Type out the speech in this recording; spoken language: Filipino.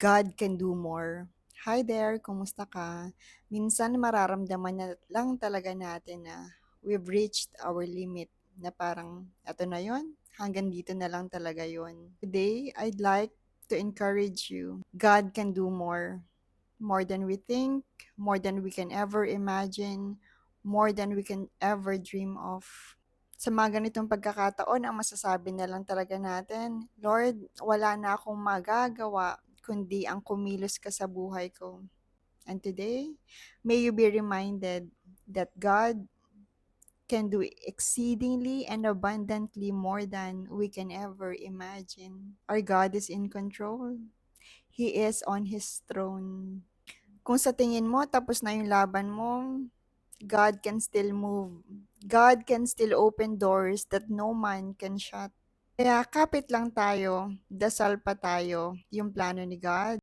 God can do more. Hi there, kumusta ka? Minsan mararamdaman na lang talaga natin na we've reached our limit na parang eto na yon, hanggang dito na lang talaga yon. Today, I'd like to encourage you. God can do more than we think, more than we can ever imagine, more than we can ever dream of. Sa mga ganitong pagkakataon, ang masasabi na lang talaga natin, Lord, wala na akong magagawa kundi ang kumilos ka sa buhay ko. And today, may you be reminded that God can do exceedingly and abundantly more than we can ever imagine. Our God is in control. He is on His throne. Kung sa tingin mo tapos na yung laban mo, God can still move. God can still open doors that no man can shut. Kaya kapit lang tayo, dasal pa tayo yung plano ni God.